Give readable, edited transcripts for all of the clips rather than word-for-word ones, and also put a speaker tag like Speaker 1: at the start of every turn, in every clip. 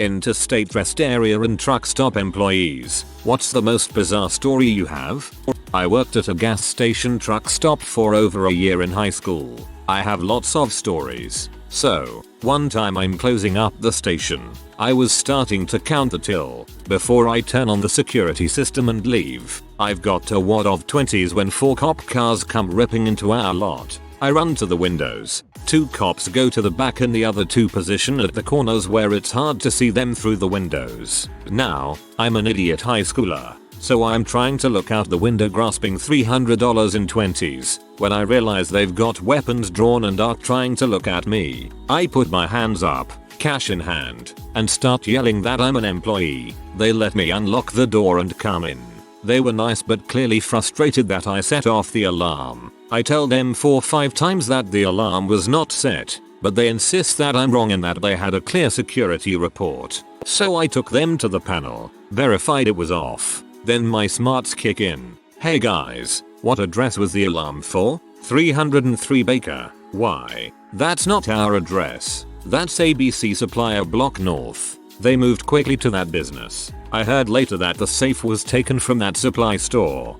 Speaker 1: Interstate rest area and truck stop employees. What's the most bizarre story you have? I worked at a gas station truck stop for over a year in high school. I have lots of stories. So, one time I'm closing up the station. I was starting to count the till before I turn on the security system and leave. I've got a wad of 20s when 4 cop cars come ripping into our lot. I run to the windows. 2 cops go to the back and the other 2 position at the corners where it's hard to see them through the windows. Now, I'm an idiot high schooler, so I'm trying to look out the window grasping $300 in 20s when I realize they've got weapons drawn and are trying to look at me. I put my hands up, cash in hand, and start yelling that I'm an employee. They let me unlock the door and come in. They were nice but clearly frustrated that I set off the alarm. I tell them 4-5 times that the alarm was not set, but they insist that I'm wrong and that they had a clear security report. So I took them to the panel, verified it was off. Then my smarts kick in. Hey guys, what address was the alarm for? 303 Baker. Why? That's not our address. That's ABC Supplier Block North. They moved quickly to that business. I heard later that the safe was taken from that supply store.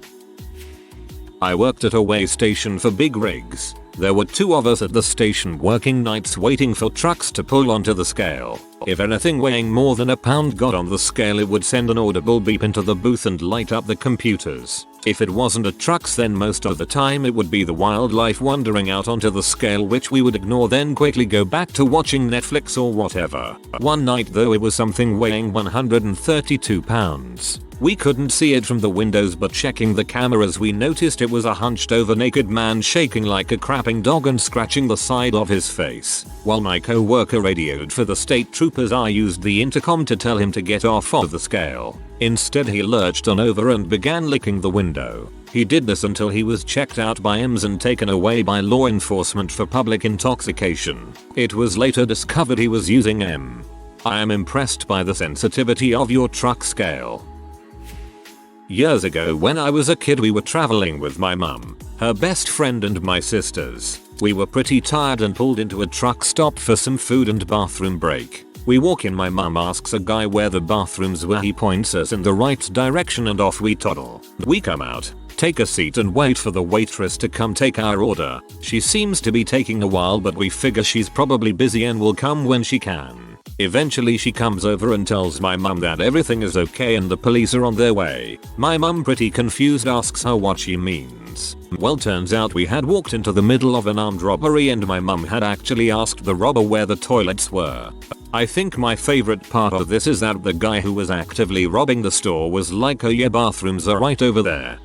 Speaker 1: I worked at a weigh station for big rigs. There were 2 of us at the station working nights waiting for trucks to pull onto the scale. If anything weighing more than a pound got on the scale, it would send an audible beep into the booth and light up the computers. If it wasn't a trucks, then most of the time it would be the wildlife wandering out onto the scale, which we would ignore then quickly go back to watching Netflix or whatever. One night though, it was something weighing 132 pounds. We couldn't see it from the windows, but checking the cameras we noticed it was a hunched over naked man shaking like a crapping dog and scratching the side of his face. While my co-worker radioed for the state troopers, I used the intercom to tell him to get off of the scale. Instead he lurched on over and began licking the window. He did this until he was checked out by EMS and taken away by law enforcement for public intoxication. It was later discovered he was using M. I am impressed by the sensitivity of your truck scale. Years ago when I was a kid, we were traveling with my mum, her best friend and my sisters. We were pretty tired and pulled into a truck stop for some food and bathroom break. We walk in, my mum asks a guy where the bathrooms were, he points us in the right direction and off we toddle. We come out, take a seat and wait for the waitress to come take our order. She seems to be taking a while, but we figure she's probably busy and will come when she can. Eventually she comes over and tells my mum that everything is okay and the police are on their way. My mum, pretty confused, asks her what she means. Well, turns out we had walked into the middle of an armed robbery and my mum had actually asked the robber where the toilets were. I think my favorite part of this is that the guy who was actively robbing the store was like, oh yeah, bathrooms are right over there.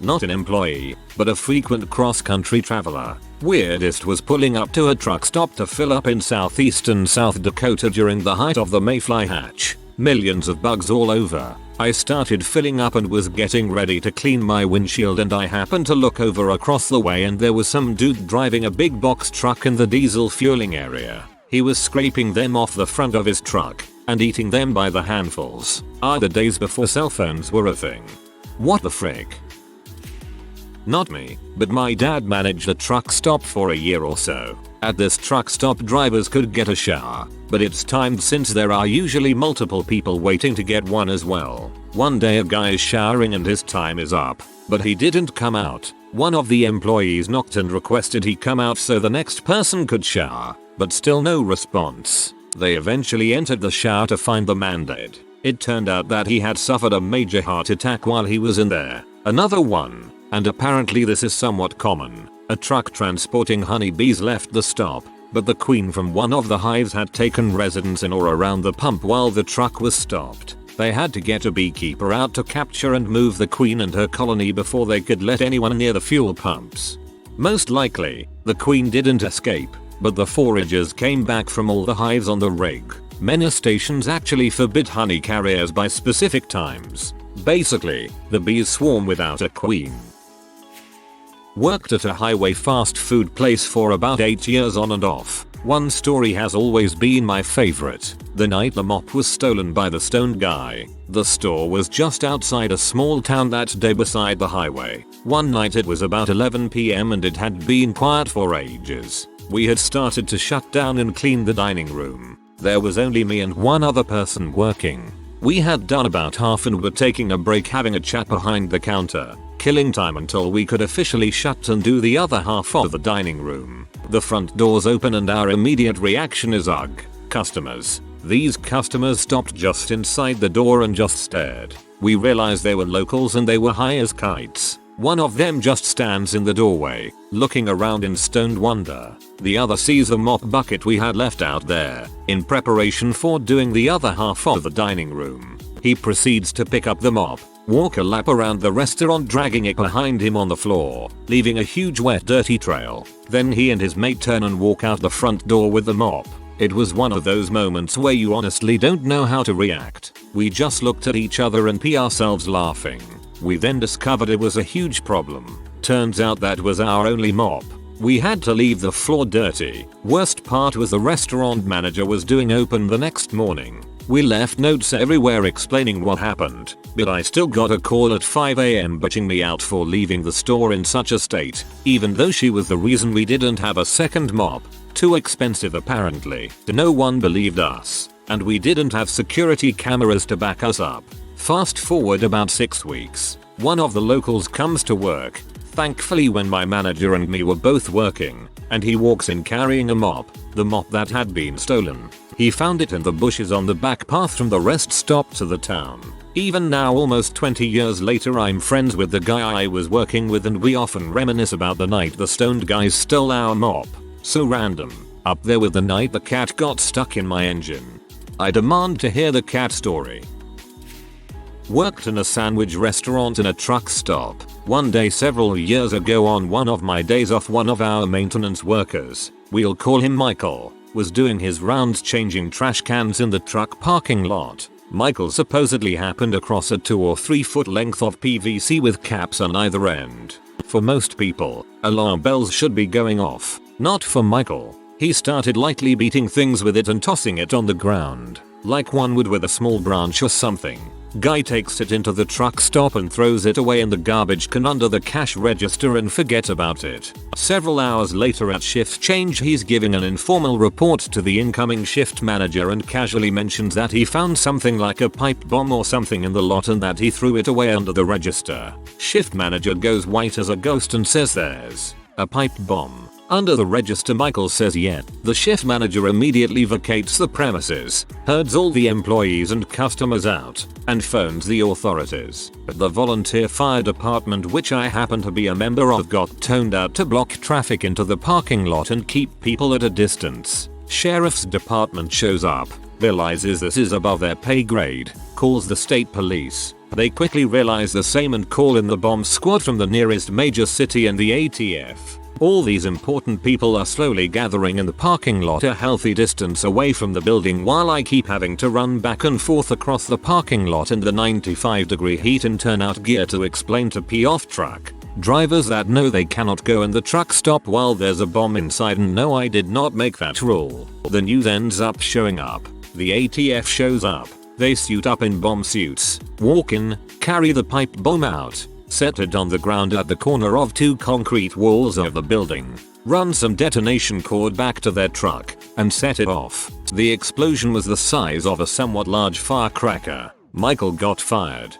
Speaker 1: Not an employee, but a frequent cross-country traveler. Weirdest was pulling up to a truck stop to fill up in southeastern South Dakota during the height of the mayfly hatch. Millions of bugs all over. I started filling up and was getting ready to clean my windshield, and I happened to look over across the way and there was some dude driving a big box truck in the diesel fueling area. He was scraping them off the front of his truck and eating them by the handfuls. The days before cell phones were a thing. What the frick? Not me, but my dad managed a truck stop for a year or so. At this truck stop, drivers could get a shower, but it's timed since there are usually multiple people waiting to get one as well. One day a guy is showering and his time is up, but he didn't come out. One of the employees knocked and requested he come out so the next person could shower, but still no response. They eventually entered the shower to find the man dead. It turned out that he had suffered a major heart attack while he was in there. Another one. And apparently this is somewhat common. A truck transporting honeybees left the stop, but the queen from one of the hives had taken residence in or around the pump while the truck was stopped. They had to get a beekeeper out to capture and move the queen and her colony before they could let anyone near the fuel pumps. Most likely, the queen didn't escape, but the foragers came back from all the hives on the rig. Many stations actually forbid honey carriers by specific times. Basically, the bees swarm without a queen. Worked at a highway fast food place for about 8 years on and off. One story has always been my favorite. The night the mop was stolen by the stoned guy. The store was just outside a small town that day beside the highway. One night it was about 11 PM and it had been quiet for ages. We had started to shut down and clean the dining room. There was only me and one other person working. We had done about half and were taking a break having a chat behind the counter, killing time until we could officially shut and do the other half of the dining room. The front doors open and our immediate reaction is ugh, customers. These customers stopped just inside the door and just stared. We realized they were locals and they were high as kites. One of them just stands in the doorway, looking around in stoned wonder. The other sees a mop bucket we had left out there, in preparation for doing the other half of the dining room. He proceeds to pick up the mop, walk a lap around the restaurant dragging it behind him on the floor, leaving a huge wet dirty trail. Then he and his mate turn and walk out the front door with the mop. It was one of those moments where you honestly don't know how to react. We just looked at each other and pee ourselves laughing. We then discovered it was a huge problem. Turns out that was our only mop. We had to leave the floor dirty. Worst part was the restaurant manager was doing open the next morning. We left notes everywhere explaining what happened, but I still got a call at 5 AM bitching me out for leaving the store in such a state, even though she was the reason we didn't have a second mop. Too expensive apparently. No one believed us, and we didn't have security cameras to back us up. Fast forward about 6 weeks. One of the locals comes to work, thankfully when my manager and me were both working, and he walks in carrying a mop, the mop that had been stolen. He found it in the bushes on the back path from the rest stop to the town. Even now almost 20 years later I'm friends with the guy I was working with and we often reminisce about the night the stoned guys stole our mop. So random. Up there with the night the cat got stuck in my engine. I demand to hear the cat story. Worked in a sandwich restaurant in a truck stop. One day several years ago on one of my days off, one of our maintenance workers, we'll call him Michael, was doing his rounds changing trash cans in the truck parking lot. Michael supposedly happened across a 2 or 3 foot length of PVC with caps on either end. For most people, alarm bells should be going off. Not for Michael. He started lightly beating things with it and tossing it on the ground, like one would with a small branch or something. Guy takes it into the truck stop and throws it away in the garbage can under the cash register and forget about it. Several hours later at shift change he's giving an informal report to the incoming shift manager and casually mentions that he found something like a pipe bomb or something in the lot and that he threw it away under the register. Shift manager goes white as a ghost and says there's a pipe bomb under the register. Michael says yeah. The shift manager immediately vacates the premises, herds all the employees and customers out, and phones the authorities. The volunteer fire department, which I happen to be a member of, got toned out to block traffic into the parking lot and keep people at a distance. Sheriff's department shows up, realizes this is above their pay grade, calls the state police. They quickly realize the same and call in the bomb squad from the nearest major city and the ATF. All these important people are slowly gathering in the parking lot a healthy distance away from the building while I keep having to run back and forth across the parking lot in the 95-degree heat in turnout gear to explain to P-off truck drivers that no, they cannot go in the truck stop while there's a bomb inside, and no, I did not make that rule. The news ends up showing up. The ATF shows up. They suit up in bomb suits, walk in, carry the pipe bomb out, set it on the ground at the corner of 2 concrete walls of the building, run some detonation cord back to their truck, and set it off. The explosion was the size of a somewhat large firecracker. Michael got fired.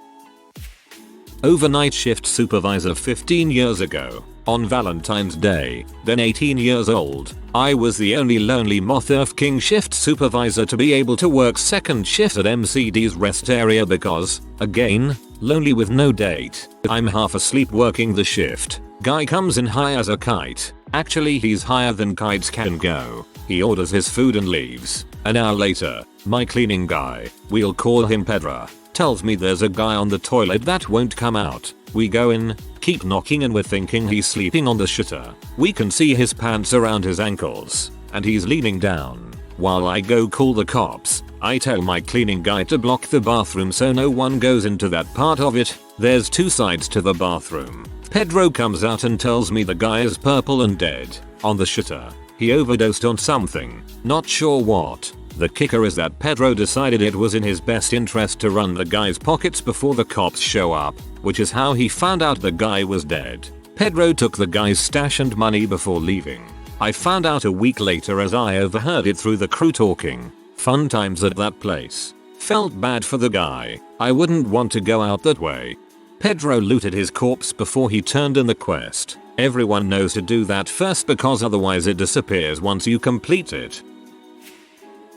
Speaker 1: Overnight shift supervisor 15 years ago. On Valentine's Day, then 18 years old, I was the only lonely Moth Earth King shift supervisor to be able to work second shift at MCD's rest area because, again, lonely with no date. I'm half asleep working the shift. Guy comes in high as a kite. Actually, he's higher than kites can go. He orders his food and leaves. An hour later, my cleaning guy, we'll call him Pedro, tells me there's a guy on the toilet that won't come out. We go in, keep knocking, and we're thinking he's sleeping on the shitter. We can see his pants around his ankles, and he's leaning down. While I go call the cops, I tell my cleaning guy to block the bathroom so no one goes into that part of it. There's 2 sides to the bathroom. Pedro comes out and tells me the guy is purple and dead on the shitter. He overdosed on something, not sure what. The kicker is that Pedro decided it was in his best interest to run the guy's pockets before the cops show up, which is how he found out the guy was dead. Pedro took the guy's stash and money before leaving. I found out a week later as I overheard it through the crew talking. Fun times at that place. Felt bad for the guy. I wouldn't want to go out that way. Pedro looted his corpse before he turned in the quest. Everyone knows to do that first because otherwise it disappears once you complete it.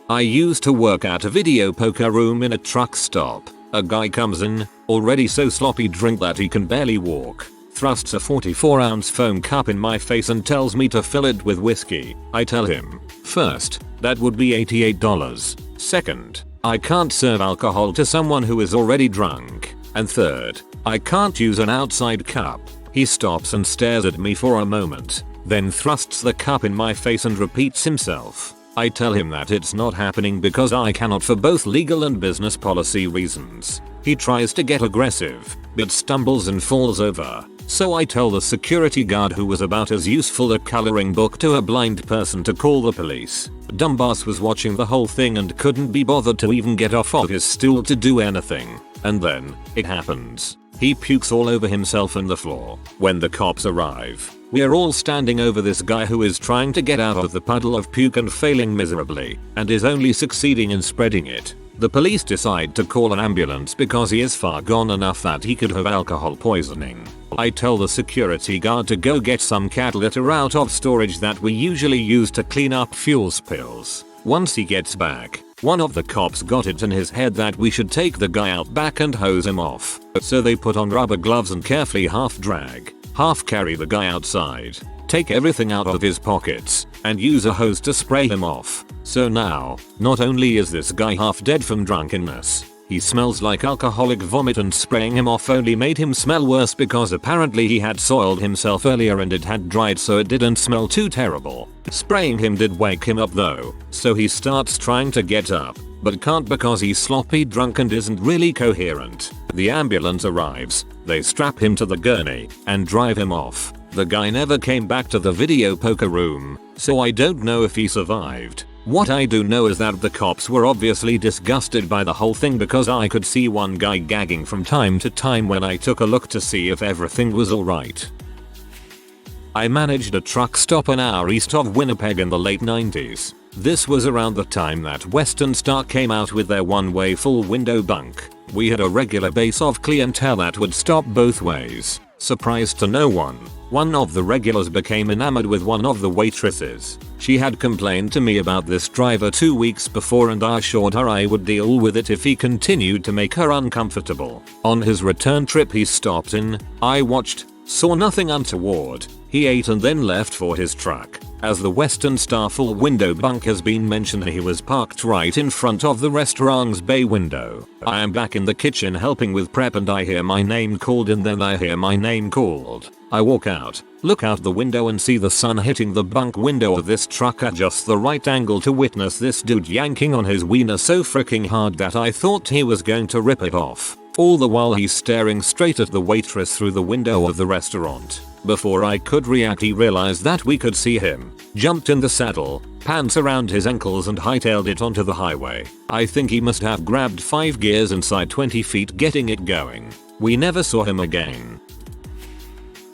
Speaker 1: I used to work at a video poker room in a truck stop. A guy comes in, already so sloppy drunk that he can barely walk, thrusts a 44-ounce foam cup in my face and tells me to fill it with whiskey. I tell him, first, that would be $88. Second, I can't serve alcohol to someone who is already drunk. And third, I can't use an outside cup. He stops and stares at me for a moment, then thrusts the cup in my face and repeats himself. I tell him that it's not happening because I cannot for both legal and business policy reasons. He tries to get aggressive, but stumbles and falls over. So I tell the security guard, who was about as useful a coloring book to a blind person, to call the police. Dumbass was watching the whole thing and couldn't be bothered to even get off of his stool to do anything. And then, it happens. He pukes all over himself and the floor. When the cops arrive, we're all standing over this guy who is trying to get out of the puddle of puke and failing miserably, and is only succeeding in spreading it. The police decide to call an ambulance because he is far gone enough that he could have alcohol poisoning. I tell the security guard to go get some cat litter out of storage that we usually use to clean up fuel spills. Once he gets back, one of the cops got it in his head that we should take the guy out back and hose him off. So they put on rubber gloves and carefully half drag, half carry the guy outside, take everything out of his pockets, and use a hose to spray him off. So now, not only is this guy half dead from drunkenness, he smells like alcoholic vomit, and spraying him off only made him smell worse because apparently he had soiled himself earlier and it had dried so it didn't smell too terrible. Spraying him did wake him up though, so he starts trying to get up, but can't because he's sloppy drunk and isn't really coherent. The ambulance arrives, they strap him to the gurney, and drive him off. The guy never came back to the video poker room, so I don't know if he survived. What I do know is that the cops were obviously disgusted by the whole thing because I could see one guy gagging from time to time when I took a look to see if everything was alright. I managed a truck stop an hour east of Winnipeg in the late 90s. This was around the time that Western Star came out with their one-way full window bunk. We had a regular base of clientele that would stop both ways. Surprise to no one of the regulars became enamored with one of the waitresses. She had complained to me about this driver 2 weeks before and I assured her I would deal with it if he continued to make her uncomfortable. On his return trip he stopped in, I watched, saw nothing untoward. He ate and then left for his truck. As the Western Star full window bunk has been mentioned, he was parked right in front of the restaurant's bay window. I am back in the kitchen helping with prep and I hear my name called, and then I hear my name called. I walk out, look out the window and see the sun hitting the bunk window of this truck at just the right angle to witness this dude yanking on his wiener so freaking hard that I thought he was going to rip it off. All the while he's staring straight at the waitress through the window of the restaurant. Before I could react he realized that we could see him, jumped in the saddle, pants around his ankles and hightailed it onto the highway. I think he must have grabbed 5 gears inside 20 feet getting it going. We never saw him again.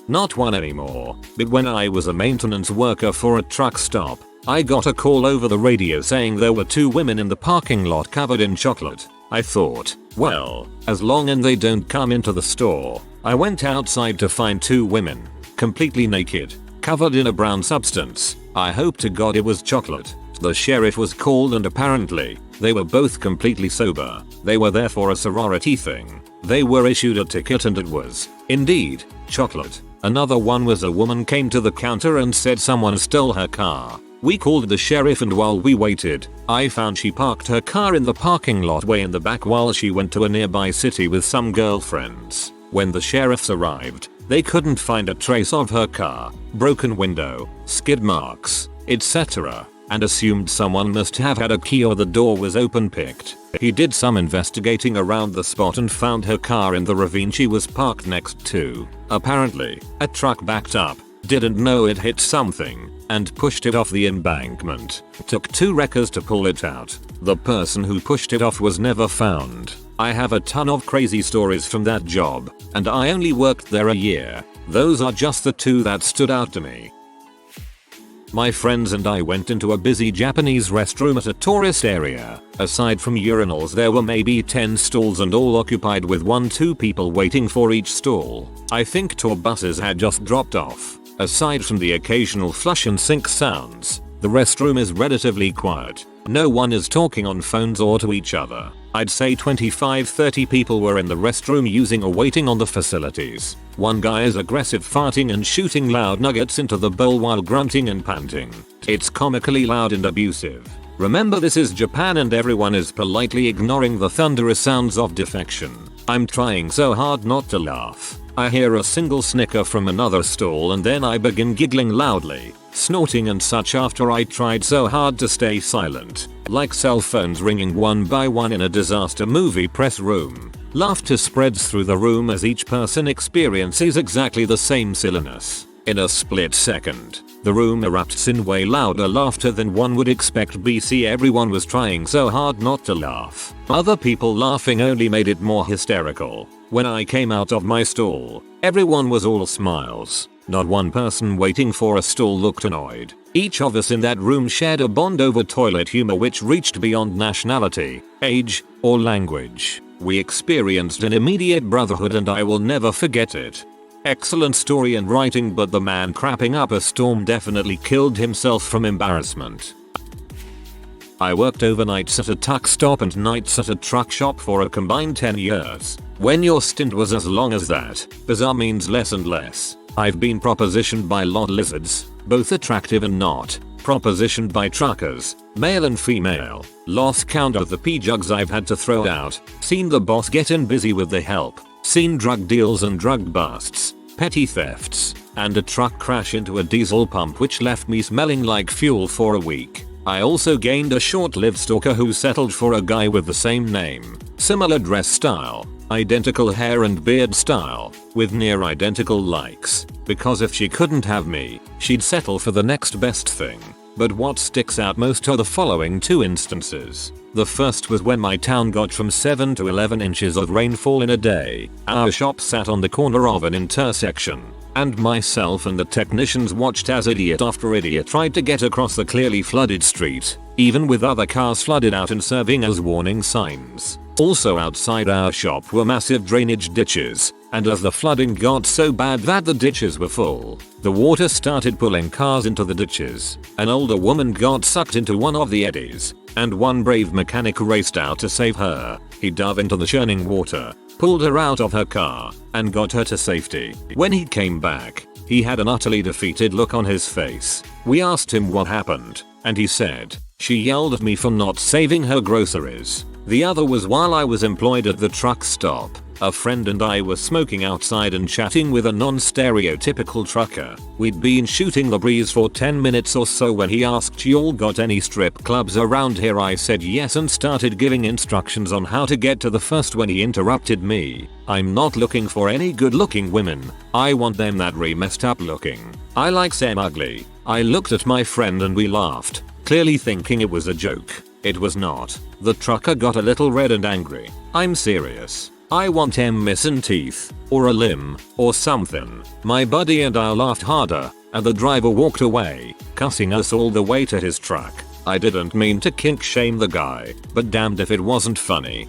Speaker 1: Not one anymore, but when I was a maintenance worker for a truck stop, I got a call over the radio saying there were 2 women in the parking lot covered in chocolate. I thought, well, as long as they don't come into the store. I went outside to find 2 women, completely naked, covered in a brown substance. I hope to God it was chocolate. The sheriff was called and apparently, they were both completely sober. They were there for a sorority thing. They were issued a ticket and it was, indeed, chocolate. Another one was a woman came to the counter and said someone stole her car. We called the sheriff and while we waited, I found she parked her car in the parking lot way in the back while she went to a nearby city with some girlfriends. When the sheriffs arrived, they couldn't find a trace of her car, broken window, skid marks, etc., and assumed someone must have had a key or the door was open picked. He did some investigating around the spot and found her car in the ravine she was parked next to. Apparently, a truck backed up, didn't know it hit something, and pushed it off the embankment. Took 2 wreckers to pull it out. The person who pushed it off was never found. I have a ton of crazy stories from that job, and I only worked there a year. Those are just the 2 that stood out to me. My friends and I went into a busy Japanese restroom at a tourist area. Aside from urinals there were maybe 10 stalls and all occupied with 1-2 people waiting for each stall. I think tour buses had just dropped off. Aside from the occasional flush and sink sounds, the restroom is relatively quiet. No one is talking on phones or to each other. I'd say 25-30 people were in the restroom using or waiting on the facilities. One guy is aggressive farting and shooting loud nuggets into the bowl while grunting and panting. It's comically loud and abusive. Remember, this is Japan and everyone is politely ignoring the thunderous sounds of defecation. I'm trying so hard not to laugh. I hear a single snicker from another stall and then I begin giggling loudly, snorting and such after I tried so hard to stay silent. Like cell phones ringing one by one in a disaster movie press room. Laughter spreads through the room as each person experiences exactly the same silliness. In a split second, the room erupts in way louder laughter than one would expect. BC everyone was trying so hard not to laugh. Other people laughing only made it more hysterical. When I came out of my stall, everyone was all smiles. Not one person waiting for a stall looked annoyed. Each of us in that room shared a bond over toilet humor which reached beyond nationality, age, or language. We experienced an immediate brotherhood and I will never forget it. Excellent story and writing, but the man crapping up a storm definitely killed himself from embarrassment. I worked overnights at a truck stop and nights at a truck shop for a combined 10 years. When your stint was as long as that, bizarre means less and less. I've been propositioned by lot lizards, both attractive and not. Propositioned by truckers, male and female. Lost count of the pee jugs I've had to throw out. Seen the boss getting busy with the help. Seen drug deals and drug busts. Petty thefts. And a truck crash into a diesel pump which left me smelling like fuel for a week. I also gained a short-lived stalker who settled for a guy with the same name, similar dress style, identical hair and beard style, with near identical likes, because if she couldn't have me, she'd settle for the next best thing. But what sticks out most are the following 2 instances. The first was when my town got from 7 to 11 inches of rainfall in a day. Our shop sat on the corner of an intersection, and myself and the technicians watched as idiot after idiot tried to get across the clearly flooded street, even with other cars flooded out and serving as warning signs. Also outside our shop were massive drainage ditches, and as the flooding got so bad that the ditches were full, the water started pulling cars into the ditches. An older woman got sucked into one of the eddies, and one brave mechanic raced out to save her. He dove into the churning water, pulled her out of her car, and got her to safety. When he came back, he had an utterly defeated look on his face. We asked him what happened, and he said, "She yelled at me for not saving her groceries." The other was while I was employed at the truck stop. A friend and I were smoking outside and chatting with a non-stereotypical trucker. We'd been shooting the breeze for 10 minutes or so when he asked, "Y'all got any strip clubs around here?" I said yes and started giving instructions on how to get to the first when he interrupted me. "I'm not looking for any good looking women. I want them that messed up looking. I like them ugly." I looked at my friend and we laughed, clearly thinking it was a joke. It was not. The trucker got a little red and angry. "I'm serious. I want them missing teeth, or a limb, or something." My buddy and I laughed harder, and the driver walked away, cussing us all the way to his truck. I didn't mean to kink shame the guy, but damned if it wasn't funny.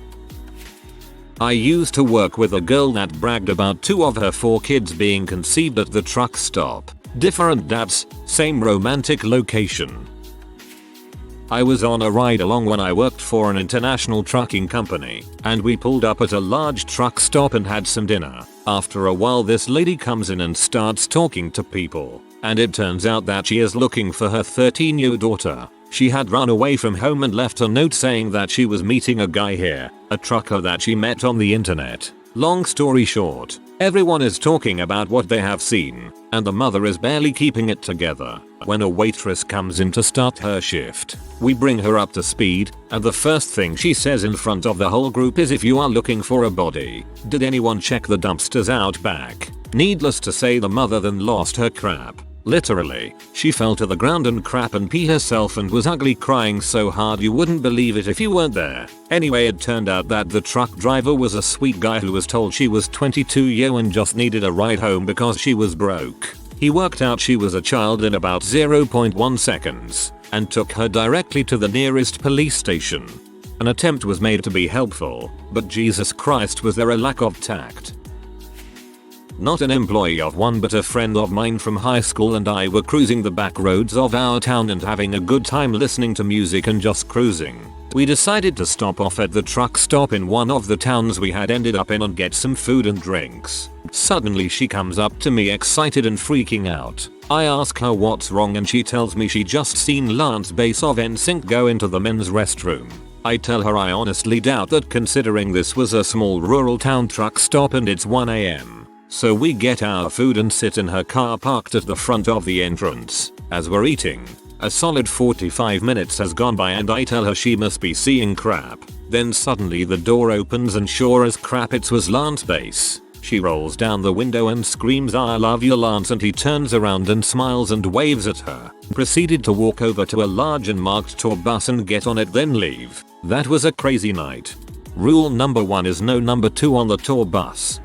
Speaker 1: I used to work with a girl that bragged about 2 of her 4 kids being conceived at the truck stop. Different dads, same romantic location. I was on a ride along when I worked for an international trucking company, and we pulled up at a large truck stop and had some dinner. After a while this lady comes in and starts talking to people, and it turns out that she is looking for her 13-year-old daughter. She had run away from home and left a note saying that she was meeting a guy here, a trucker that she met on the internet. Long story short, everyone is talking about what they have seen, and the mother is barely keeping it together. When a waitress comes in to start her shift, we bring her up to speed, and the first thing she says in front of the whole group is, "If you are looking for a body, did anyone check the dumpsters out back?" Needless to say, the mother then lost her crap. Literally, she fell to the ground and crap and pee herself and was ugly, crying so hard you wouldn't believe it if you weren't there. Anyway, it turned out that the truck driver was a sweet guy who was told she was 22 and just needed a ride home because she was broke. He worked out she was a child in about 0.1 seconds and took her directly to the nearest police station. An attempt was made to be helpful, but Jesus Christ, was there a lack of tact. Not an employee of one but a friend of mine from high school and I were cruising the back roads of our town and having a good time listening to music and just cruising. We decided to stop off at the truck stop in one of the towns we had ended up in and get some food and drinks. Suddenly she comes up to me excited and freaking out. I ask her what's wrong and she tells me she just seen Lance Bass of Indecent go into the men's restroom. I tell her I honestly doubt that, considering this was a small rural town truck stop and it's 1 AM. So we get our food and sit in her car parked at the front of the entrance. As we're eating, a solid 45 minutes has gone by and I tell her she must be seeing crap. Then suddenly the door opens and sure as crap it was Lance Bass. She rolls down the window and screams, "I love you, Lance," and he turns around and smiles and waves at her. Proceeded to walk over to a large and marked tour bus and get on it, then leave. That was a crazy night. Rule number 1 is no number 2 on the tour bus.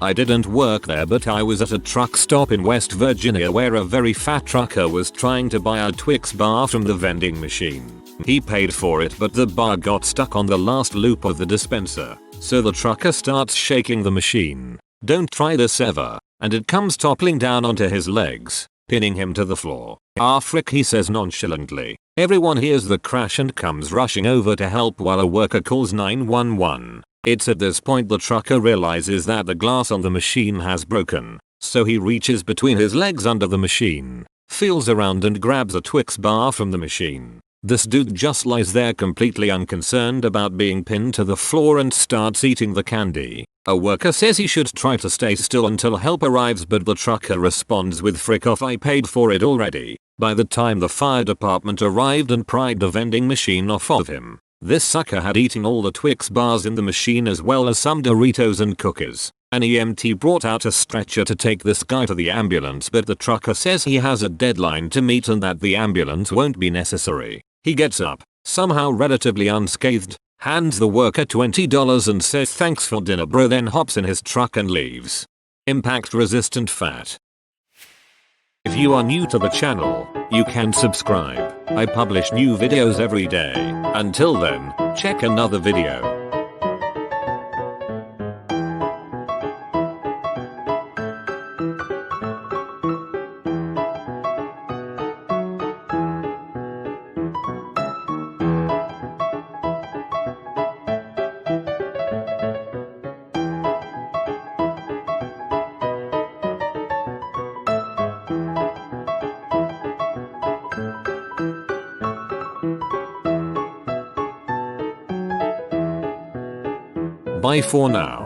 Speaker 1: I didn't work there, but I was at a truck stop in West Virginia where a very fat trucker was trying to buy a Twix bar from the vending machine. He paid for it, but the bar got stuck on the last loop of the dispenser. So the trucker starts shaking the machine. Don't try this ever. And it comes toppling down onto his legs, pinning him to the floor. "Ah frick," he says nonchalantly. Everyone hears the crash and comes rushing over to help while a worker calls 911. It's at this point the trucker realizes that the glass on the machine has broken, so he reaches between his legs under the machine, feels around and grabs a Twix bar from the machine. This dude just lies there completely unconcerned about being pinned to the floor and starts eating the candy. A worker says he should try to stay still until help arrives, but the trucker responds with, "Frick off, I paid for it already." By the time the fire department arrived and pried the vending machine off of him, this sucker had eaten all the Twix bars in the machine as well as some Doritos and cookies. An EMT brought out a stretcher to take this guy to the ambulance, but the trucker says he has a deadline to meet and that the ambulance won't be necessary. He gets up, somehow relatively unscathed, hands the worker $20 and says thanks for dinner bro, then hops in his truck and leaves. Impact resistant fat. If you are new to the channel, you can subscribe. I publish new videos every day. Until then, check another video. Bye for now.